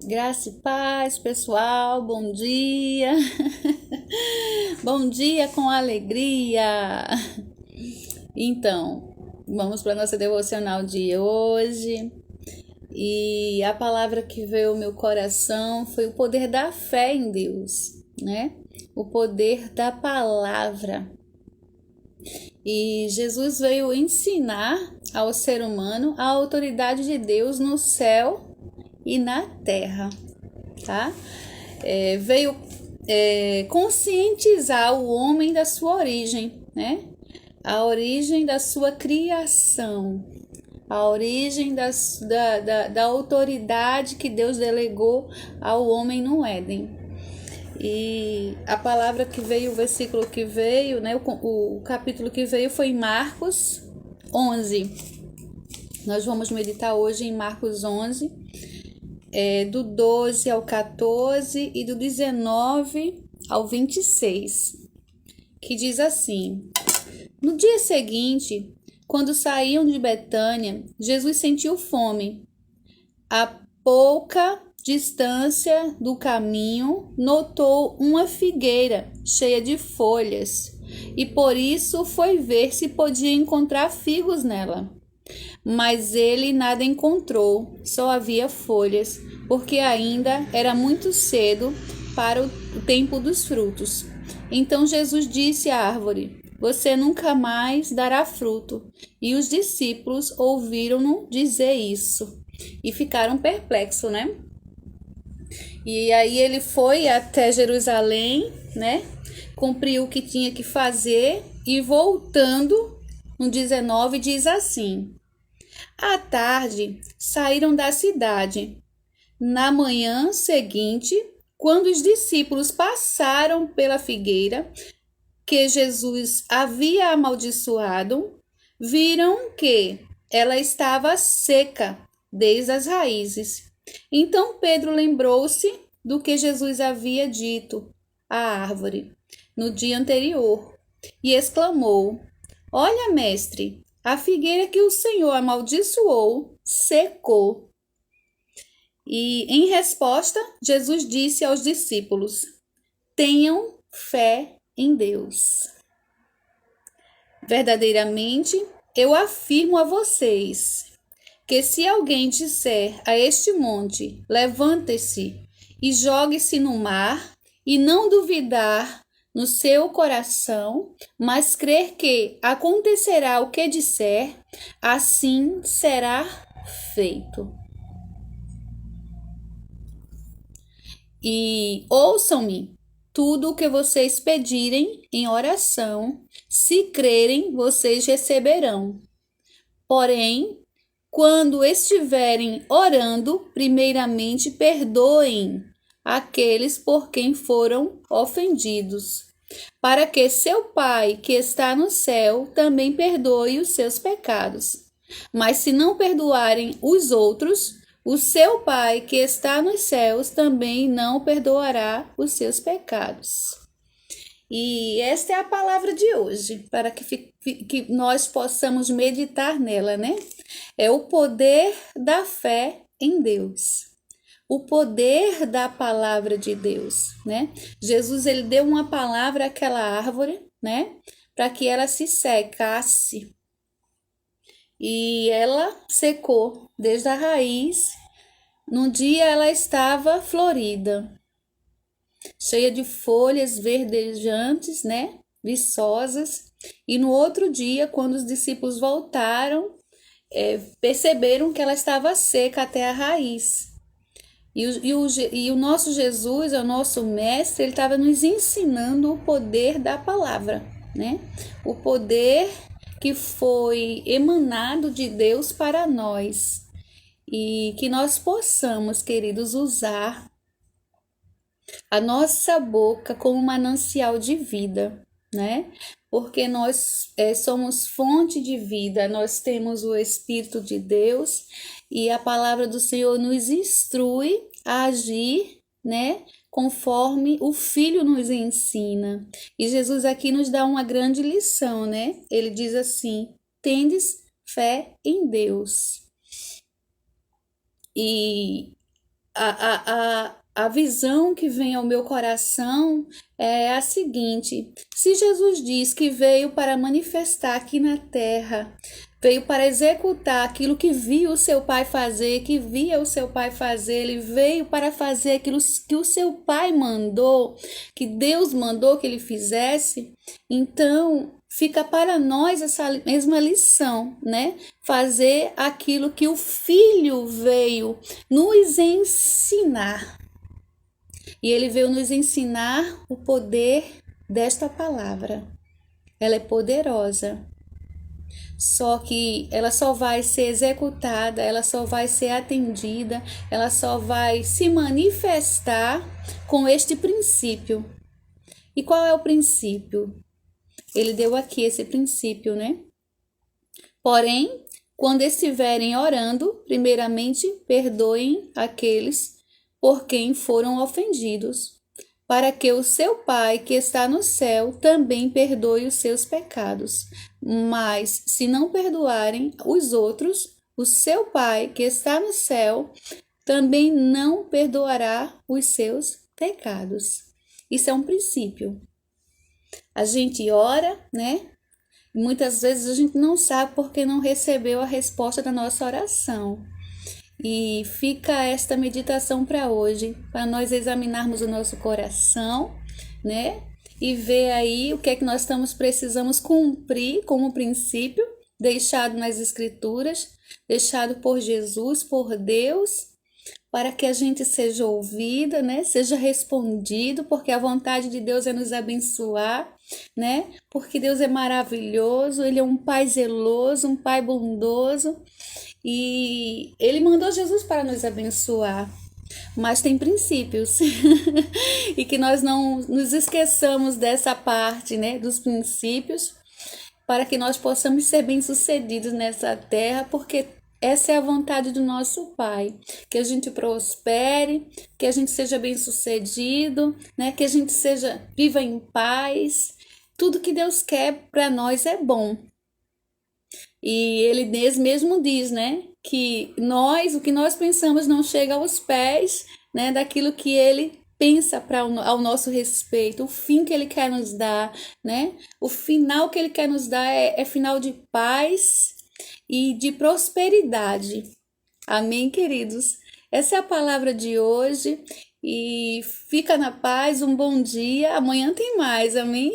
Graça e paz, pessoal, bom dia. Bom dia com alegria. Então, vamos para a nossa devocional de hoje. E a palavra que veio ao meu coração foi o poder da fé em Deus, né? O poder da palavra. E Jesus veio ensinar ao ser humano a autoridade de Deus no céu e na terra, tá? Veio conscientizar o homem da sua origem, né? A origem da sua criação, a origem da autoridade que Deus delegou ao homem no Éden. E a palavra que veio, o versículo que veio, né? O capítulo que veio foi em Marcos 11. Nós vamos meditar hoje em Marcos 11, do 12 ao 14 e do 19 ao 26, que diz assim: No dia seguinte, quando saíam de Betânia, Jesus sentiu fome. A pouca distância do caminho, notou uma figueira cheia de folhas, e por isso foi ver se podia encontrar figos nela. Mas ele nada encontrou, só havia folhas, porque ainda era muito cedo para o tempo dos frutos. Então Jesus disse à árvore: Você nunca mais dará fruto. E os discípulos ouviram-no dizer isso e ficaram perplexos, né? E aí ele foi até Jerusalém, né? Cumpriu o que tinha que fazer e voltando, no 19, diz assim: À tarde, saíram da cidade. Na manhã seguinte, quando os discípulos passaram pela figueira que Jesus havia amaldiçoado, viram que ela estava seca desde as raízes. Então Pedro lembrou-se do que Jesus havia dito à árvore no dia anterior e exclamou: Olha, mestre, a figueira que o Senhor amaldiçoou secou. E em resposta, Jesus disse aos discípulos: Tenham fé em Deus. Verdadeiramente, eu afirmo a vocês que se alguém disser a este monte: Levante-se e jogue-se no mar, e não duvidar no seu coração, mas crer que acontecerá o que disser, assim será feito. E ouçam-me: tudo o que vocês pedirem em oração, se crerem, vocês receberão. Porém, quando estiverem orando, primeiramente perdoem aqueles por quem foram ofendidos, para que seu Pai, que está no céu, também perdoe os seus pecados. Mas se não perdoarem os outros, o seu Pai, que está nos céus, também não perdoará os seus pecados. E esta é a palavra de hoje, para que nós possamos meditar nela, né? É o poder da fé em Deus. O poder da palavra de Deus, né? Jesus, ele deu uma palavra àquela árvore, né? Para que ela se secasse. E ela secou desde a raiz. Num dia ela estava florida, cheia de folhas verdejantes, né? Viçosas. E no outro dia, quando os discípulos voltaram, perceberam que ela estava seca até a raiz. E o nosso Jesus, o nosso mestre, ele estava nos ensinando o poder da palavra, né? O poder que foi emanado de Deus para nós. E que nós possamos, queridos, usar a nossa boca como manancial de vida, né? Porque nós somos fonte de vida, nós temos o Espírito de Deus e a palavra do Senhor nos instrui a agir, né? Conforme o Filho nos ensina. E Jesus aqui nos dá uma grande lição, né? Ele diz assim: tendes fé em Deus. E a visão que vem ao meu coração é a seguinte: se Jesus diz que veio para manifestar aqui na terra, veio para executar aquilo que viu o seu pai fazer, que via o seu pai fazer, ele veio para fazer aquilo que o seu pai mandou, que Deus mandou que ele fizesse, então fica para nós essa mesma lição, né? Fazer aquilo que o Filho veio nos ensinar. E ele veio nos ensinar o poder desta palavra. Ela é poderosa. Só que ela só vai ser executada, ela só vai ser atendida, ela só vai se manifestar com este princípio. E qual é o princípio? Ele deu aqui esse princípio, né? Porém, quando estiverem orando, primeiramente perdoem aqueles por quem foram ofendidos, para que o seu Pai que está no céu também perdoe os seus pecados. Mas se não perdoarem os outros, o seu Pai que está no céu também não perdoará os seus pecados. Isso é um princípio. A gente ora, né? Muitas vezes a gente não sabe porque não recebeu a resposta da nossa oração. E fica esta meditação para hoje, para nós examinarmos o nosso coração, né? E ver aí o que é que nós precisamos cumprir como princípio deixado nas Escrituras, deixado por Jesus, por Deus, para que a gente seja ouvida, né? Seja respondido, porque a vontade de Deus é nos abençoar, né? Porque Deus é maravilhoso, Ele é um Pai zeloso, um Pai bondoso, e Ele mandou Jesus para nos abençoar. Mas tem princípios e que nós não nos esqueçamos dessa parte, né? Dos princípios, para que nós possamos ser bem-sucedidos nessa terra, porque essa é a vontade do nosso Pai, que a gente prospere, que a gente seja bem-sucedido, né? Que a gente viva em paz. Tudo que Deus quer para nós é bom. E ele mesmo diz, né, que o que nós pensamos não chega aos pés, né, daquilo que ele pensa ao nosso respeito, o fim que ele quer nos dar, né? O final que ele quer nos dar é final de paz e de prosperidade. Amém, queridos? Essa é a palavra de hoje e fica na paz, um bom dia. Amanhã tem mais, amém?